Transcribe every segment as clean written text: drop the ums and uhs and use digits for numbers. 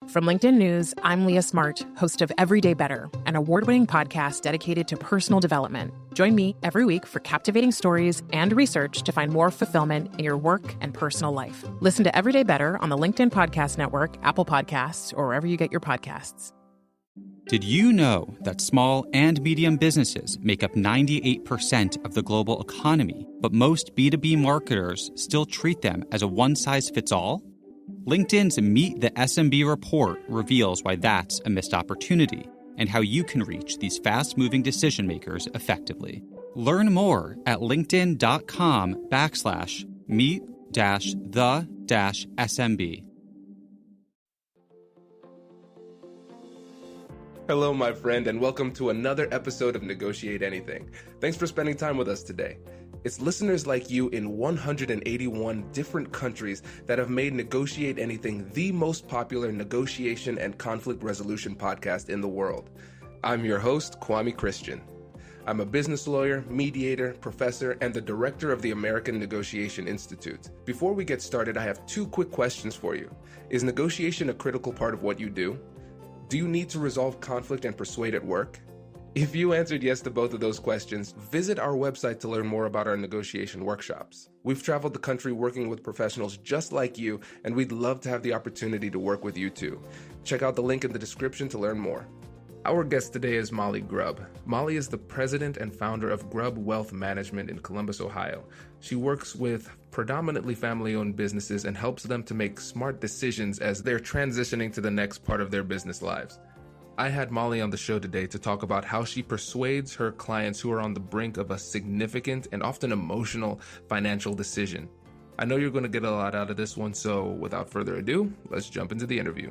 From LinkedIn News, I'm Leah Smart, host of Everyday Better, an award-winning podcast dedicated to personal development. Join me every week for captivating stories and research to find more fulfillment in your work and personal life. Listen to Everyday Better on the LinkedIn Podcast Network, Apple Podcasts, or wherever you get your podcasts. Did you know that small and medium businesses make up 98% of the global economy, but most B2B marketers still treat them as a one-size-fits-all? LinkedIn's Meet the SMB report reveals why that's a missed opportunity and how you can reach these fast-moving decision makers effectively. Learn more at linkedin.com/meet-the-SMB. Hello, my friend, and welcome to another episode of Negotiate Anything. Thanks for spending time with us today. It's listeners like you in 181 different countries that have made Negotiate Anything the most popular negotiation and conflict resolution podcast in the world. I'm your host, Kwame Christian. I'm a business lawyer, mediator, professor, and the director of the American Negotiation Institute. Before we get started, I have two quick questions for you. Is negotiation a critical part of what you do? Do you need to resolve conflict and persuade at work? If you answered yes to both of those questions, visit our website to learn more about our negotiation workshops. We've traveled the country working with professionals just like you, and we'd love to have the opportunity to work with you too. Check out the link in the description to learn more. Our guest today is Molly Grubb. Molly is the president and founder of Grubb Wealth Management in Columbus, Ohio. She works with predominantly family-owned businesses and helps them to make smart decisions as they're transitioning to the next part of their business lives. I had Molly on the show today to talk about how she persuades her clients who are on the brink of a significant and often emotional financial decision. I know you're going to get a lot out of this one, so without further ado, let's jump into the interview.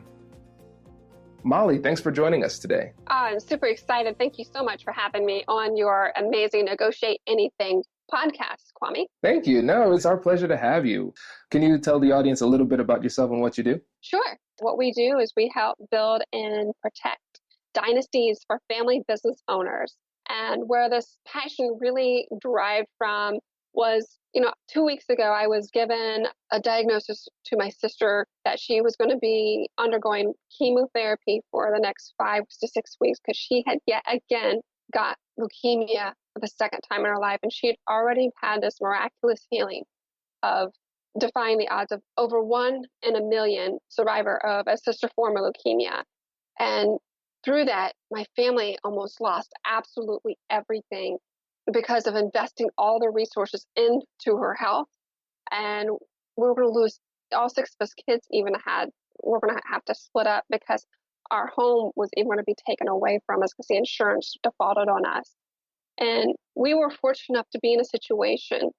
Molly, thanks for joining us today. I'm super excited. Thank you so much for having me on your amazing Negotiate Anything podcast, Kwame. Thank you. No, it's our pleasure to have you. Can you tell the audience a little bit about yourself and what you do? Sure. What we do is we help build and protect dynasties for family business owners. And where this passion really derived from was, 2 weeks ago, I was given a diagnosis to my sister that she was going to be undergoing chemotherapy for the next 5 to 6 weeks because she had yet again got leukemia for the second time in her life. And she had already had this miraculous healing of defying the odds of over 1 in a million survivor of a sister form of leukemia. And through that, my family almost lost absolutely everything because of investing all the resources into her health. And we were going to lose all 6 of us kids we're going to have to split up because our home was even going to be taken away from us because the insurance defaulted on us. And we were fortunate enough to be in a situation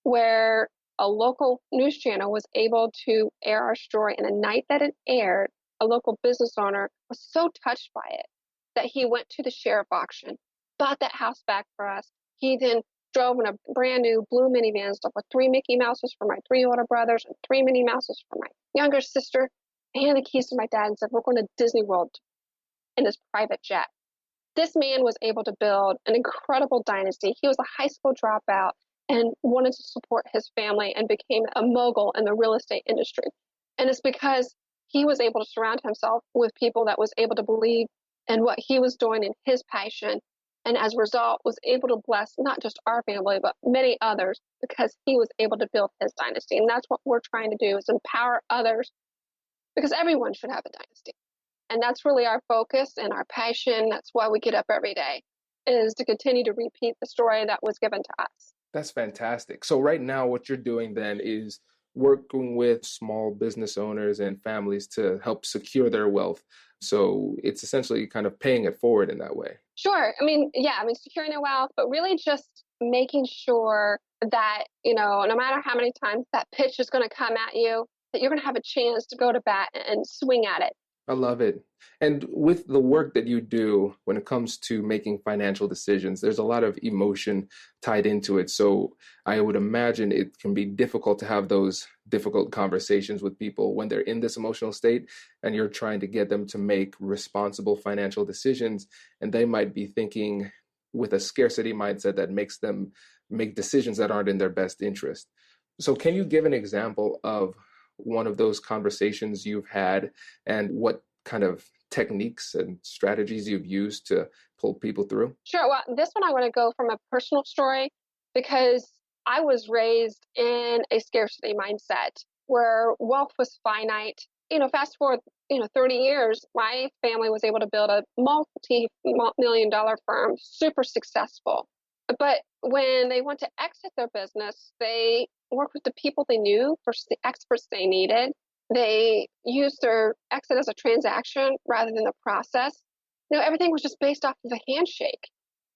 where a local news channel was able to air our story. And the night that it aired, a local business owner was so touched by it that he went to the sheriff auction, bought that house back for us. He then drove in a brand new blue minivan stuff with 3 Mickey Mouses for my 3 older brothers and 3 Minnie Mouses for my younger sister, and the keys to my dad and said, we're going to Disney World in this private jet. This man was able to build an incredible dynasty. He was a high school dropout and wanted to support his family and became a mogul in the real estate industry. And it's because he was able to surround himself with people that was able to believe in what he was doing and his passion. And as a result, was able to bless not just our family, but many others because he was able to build his dynasty. And that's what we're trying to do is empower others because everyone should have a dynasty. And that's really our focus and our passion. That's why we get up every day, is to continue to repeat the story that was given to us. That's fantastic. So right now, what you're doing then is working with small business owners and families to help secure their wealth. So it's essentially kind of paying it forward in that way. Sure. Securing their wealth, but really just making sure that, no matter how many times that pitch is going to come at you, that you're going to have a chance to go to bat and swing at it. I love it. And with the work that you do when it comes to making financial decisions, there's a lot of emotion tied into it. So I would imagine it can be difficult to have those difficult conversations with people when they're in this emotional state and you're trying to get them to make responsible financial decisions. And they might be thinking with a scarcity mindset that makes them make decisions that aren't in their best interest. So can you give an example of one of those conversations you've had and what kind of techniques and strategies you've used to pull people through? Sure. Well, this one I want to go from a personal story because I was raised in a scarcity mindset where wealth was finite. Fast forward, 30 years, my family was able to build a multi-million-dollar firm, super successful. But when they went to exit their business, they worked with the people they knew versus the experts they needed. They used their exit as a transaction rather than a process. Everything was just based off of a handshake,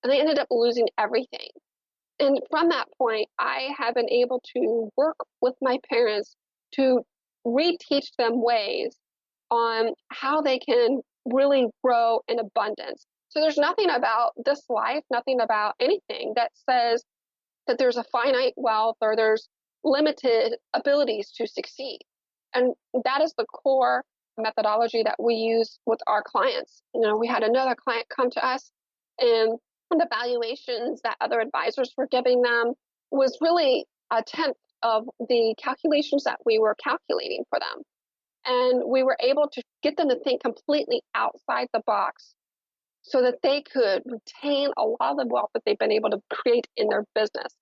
and they ended up losing everything. And from that point, I have been able to work with my parents to reteach them ways on how they can really grow in abundance. So there's nothing about this life, nothing about anything that says that there's a finite wealth or there's limited abilities to succeed. And that is the core methodology that we use with our clients. We had another client come to us, and the valuations that other advisors were giving them was really a tenth of the calculations that we were calculating for them. And we were able to get them to think completely outside the box so that they could retain a lot of the wealth that they've been able to create in their business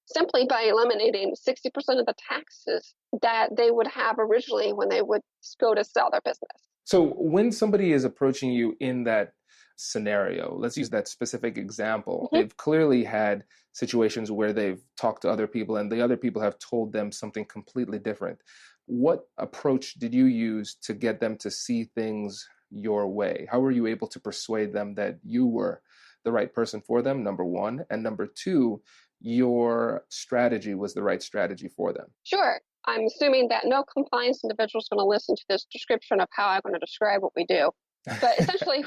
simply by eliminating 60% of the taxes that they would have originally when they would go to sell their business. So when somebody is approaching you in that scenario, let's use that specific example, they've clearly had situations where they've talked to other people and the other people have told them something completely different. What approach did you use to get them to see things your way? How were you able to persuade them that you were the right person for them, number one? And number two, your strategy was the right strategy for them? Sure. I'm assuming that no compliance individual is going to listen to this description of how I'm going to describe what we do. But essentially,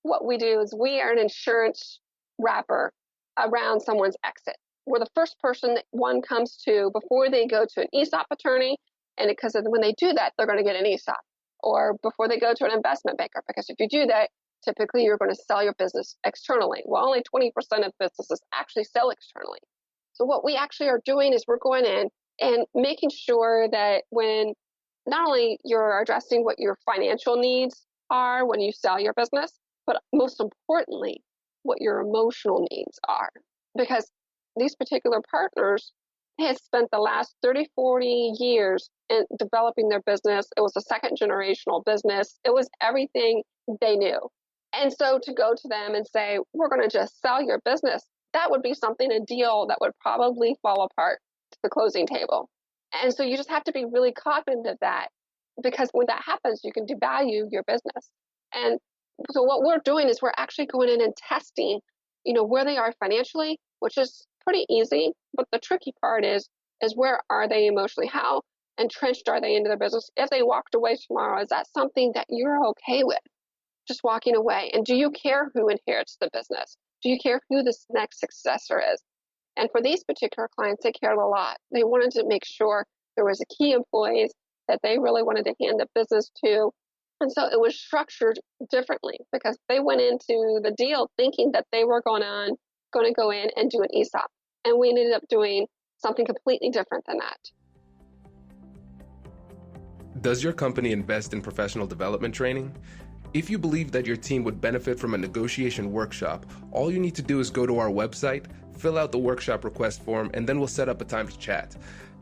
what we do is we are an insurance wrapper around someone's exit. We're the first person that one comes to before they go to an ESOP attorney, and because when they do that, they're going to get an ESOP, or before they go to an investment banker, because if you do that, typically you're going to sell your business externally. Well, only 20% of businesses actually sell externally. So what we actually are doing is we're going in and making sure that when not only you're addressing what your financial needs are when you sell your business, but most importantly, what your emotional needs are. Because these particular partners, they had spent the last 30, 40 years in developing their business. It was a second generational business. It was everything they knew. And so to go to them and say, we're going to just sell your business, that would be something, a deal that would probably fall apart to the closing table. And so you just have to be really cognizant of that, because when that happens, you can devalue your business. And so what we're doing is we're actually going in and testing, where they are financially, which is pretty easy. But the tricky part is where are they emotionally? How entrenched are they into their business? If they walked away tomorrow, is that something that you're okay with? Just walking away. And do you care who inherits the business? Do you care who this next successor is? And for these particular clients, they cared a lot. They wanted to make sure there was a key employees that they really wanted to hand the business to. And so it was structured differently because they went into the deal thinking that they were going to go in and do an ESOP. And we ended up doing something completely different than that. Does your company invest in professional development training? If you believe that your team would benefit from a negotiation workshop, all you need to do is go to our website, fill out the workshop request form, and then we'll set up a time to chat.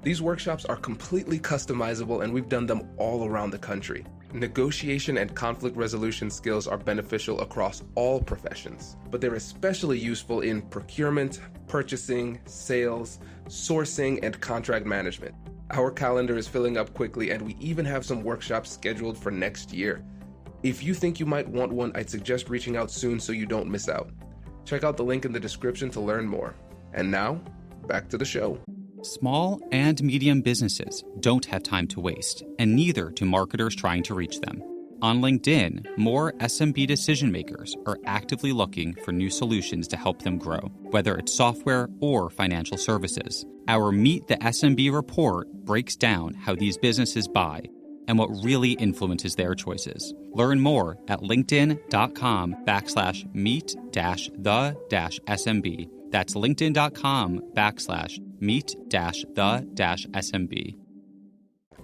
These workshops are completely customizable, and we've done them all around the country. Negotiation and conflict resolution skills are beneficial across all professions, but they're especially useful in procurement, purchasing, sales, sourcing, and contract management. Our calendar is filling up quickly, and we even have some workshops scheduled for next year. If you think you might want one, I'd suggest reaching out soon so you don't miss out. Check out the link in the description to learn more. And now, back to the show. Small and medium businesses don't have time to waste, and neither do marketers trying to reach them. On LinkedIn, more SMB decision makers are actively looking for new solutions to help them grow, whether it's software or financial services. Our Meet the SMB report breaks down how these businesses buy and what really influences their choices. Learn more at linkedin.com/meet-the-SMB. That's linkedin.com/meet-the-SMB.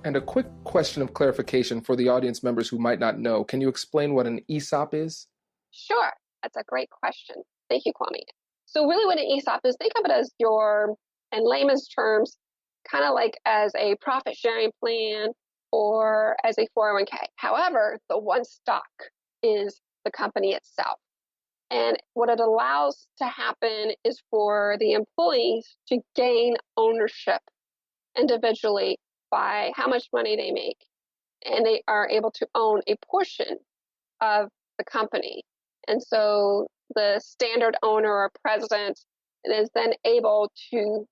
And a quick question of clarification for the audience members who might not know. Can you explain what an ESOP is? Sure. That's a great question. Thank you, Kwame. So really what an ESOP is, think of it as in layman's terms, kind of like as a profit sharing plan or as a 401k. However, the one stock is the company itself. And what it allows to happen is for the employees to gain ownership individually by how much money they make. And they are able to own a portion of the company. And so the standard owner or president is then able to,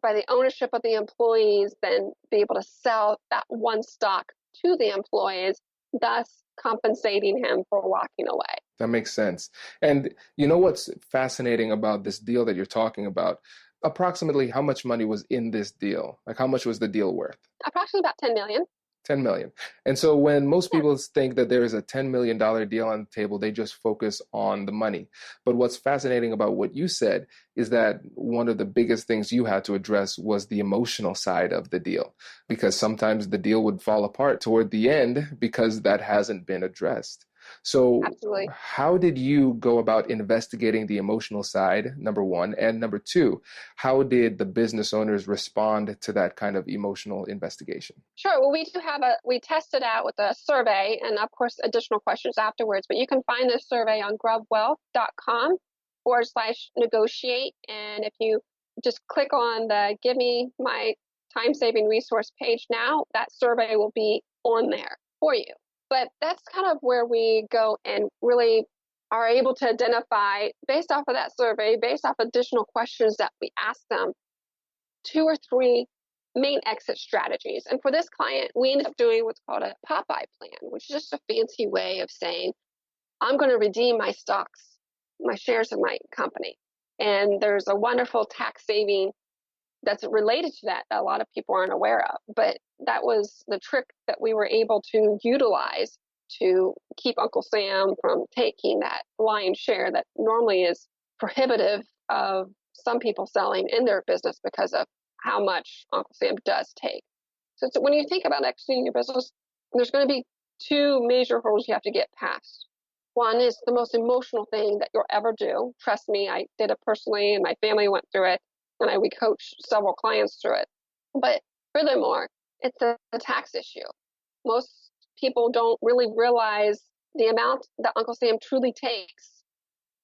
by the ownership of the employees, then be able to sell that one stock to the employees, thus compensating him for walking away. That makes sense. And you know what's fascinating about this deal that you're talking about? Approximately how much money was in this deal? Like how much was the deal worth? Approximately about 10 million. 10 million. And so when most people think that there is a $10 million deal on the table, they just focus on the money. But what's fascinating about what you said is that one of the biggest things you had to address was the emotional side of the deal, because sometimes the deal would fall apart toward the end because that hasn't been addressed. So Absolutely. How did you go about investigating the emotional side, number one? And number two, how did the business owners respond to that kind of emotional investigation? Sure. Well, we tested out with a survey and of course additional questions afterwards, but you can find this survey on grubbwealth.com/negotiate. And if you just click on the Give Me My Time-Saving Resource page now, that survey will be on there for you. But that's kind of where we go and really are able to identify, based off of that survey, based off additional questions that we ask them, 2 or 3 main exit strategies. And for this client, we ended up doing what's called a Popeye plan, which is just a fancy way of saying, I'm going to redeem my stocks, my shares of my company. And there's a wonderful tax saving that's related to that a lot of people aren't aware of. But that was the trick that we were able to utilize to keep Uncle Sam from taking that lion's share that normally is prohibitive of some people selling in their business because of how much Uncle Sam does take. So when you think about exiting your business, there's going to be 2 major hurdles you have to get past. One is the most emotional thing that you'll ever do. Trust me, I did it personally and my family went through it. And we coached several clients through it. But furthermore, it's a tax issue. Most people don't really realize the amount that Uncle Sam truly takes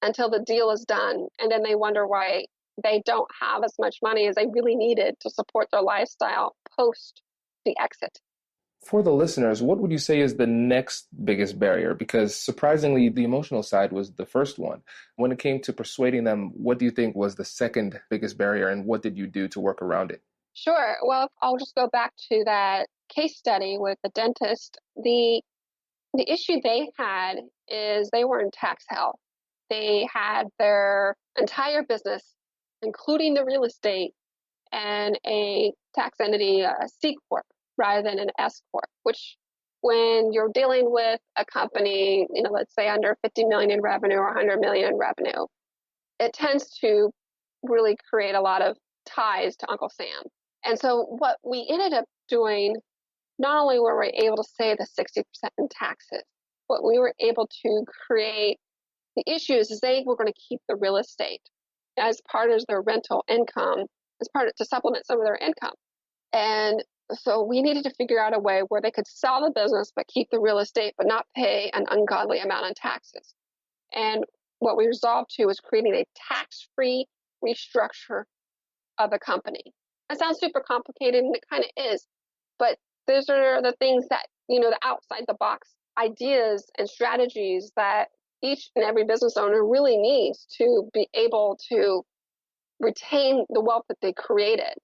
until the deal is done. And then they wonder why they don't have as much money as they really needed to support their lifestyle post the exit. For the listeners, what would you say is the next biggest barrier? Because surprisingly, the emotional side was the first one. When it came to persuading them, what do you think was the second biggest barrier, and what did you do to work around it? Sure. Well, I'll just go back to that case study with the dentist. The issue they had is they were in tax hell. They had their entire business, including the real estate, and a tax entity, a C Corp, rather than an S Corp, which when you're dealing with a company, let's say under 50 million in revenue or 100 million in revenue, it tends to really create a lot of ties to Uncle Sam. And so what we ended up doing, not only were we able to save the 60% in taxes, but we were able to create the issues is they were going to keep the real estate as part of their rental income, to supplement some of their income. And so we needed to figure out a way where they could sell the business but keep the real estate but not pay an ungodly amount in taxes. And what we resolved to was creating a tax-free restructure of the company. That sounds super complicated, and it kind of is, but those are the things that, the outside the box ideas and strategies that each and every business owner really needs to be able to retain the wealth that they created.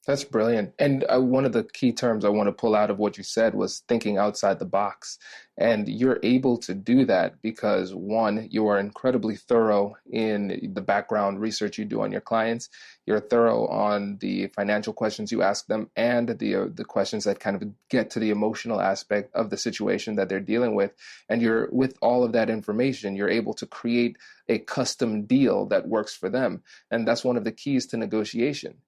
That's brilliant. And one of the key terms I want to pull out of what you said was thinking outside the box. And you're able to do that because, one, you are incredibly thorough in the background research you do on your clients. You're thorough on the financial questions you ask them and the questions that kind of get to the emotional aspect of the situation that they're dealing with. And you're, with all of that information, you're able to create a custom deal that works for them. And that's one of the keys to negotiation.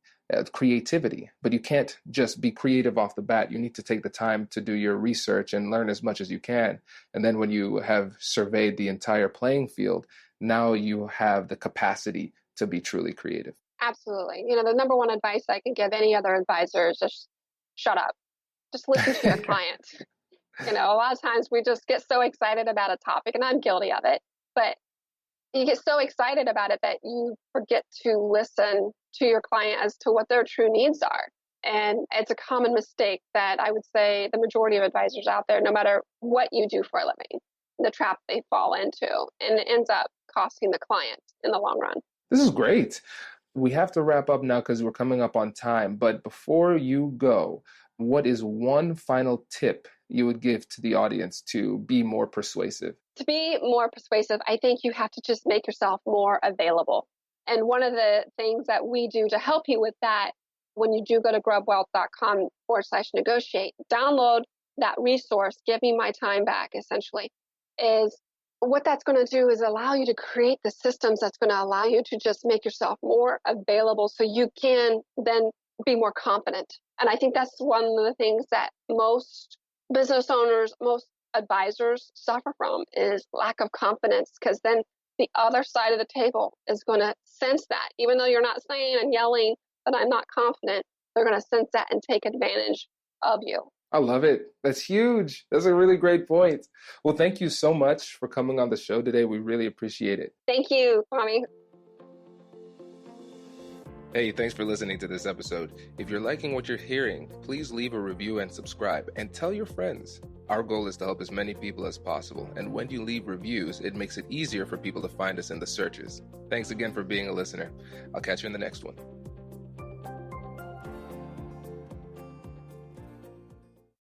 creativity. But you can't just be creative off the bat. You need to take the time to do your research and learn as much as you can. And then when you have surveyed the entire playing field, now you have the capacity to be truly creative. Absolutely. The number one advice I can give any other advisor is just shut up. Just listen to your client. A lot of times we just get so excited about a topic, and I'm guilty of it, but you get so excited about it that you forget to listen to your client as to what their true needs are. And it's a common mistake that I would say the majority of advisors out there, no matter what you do for a living, the trap they fall into, and it ends up costing the client in the long run. This is great. We have to wrap up now because we're coming up on time. But before you go, what is one final tip you would give to the audience to be more persuasive? To be more persuasive, I think you have to just make yourself more available. And one of the things that we do to help you with that, when you do go to grubbwealth.com/negotiate, download that resource, Give Me My Time Back, essentially, is what that's going to do is allow you to create the systems that's going to allow you to just make yourself more available so you can then be more confident. And I think that's one of the things that most business owners, most advisors suffer from is lack of confidence, because then the other side of the table is going to sense that. Even though you're not saying and yelling that I'm not confident, they're going to sense that and take advantage of you. I love it. That's huge. That's a really great point. Well, thank you so much for coming on the show today. We really appreciate it. Thank you, Kwame. Hey, thanks for listening to this episode. If you're liking what you're hearing, please leave a review and subscribe, and tell your friends. Our goal is to help as many people as possible, and when you leave reviews, it makes it easier for people to find us in the searches. Thanks again for being a listener. I'll catch you in the next one.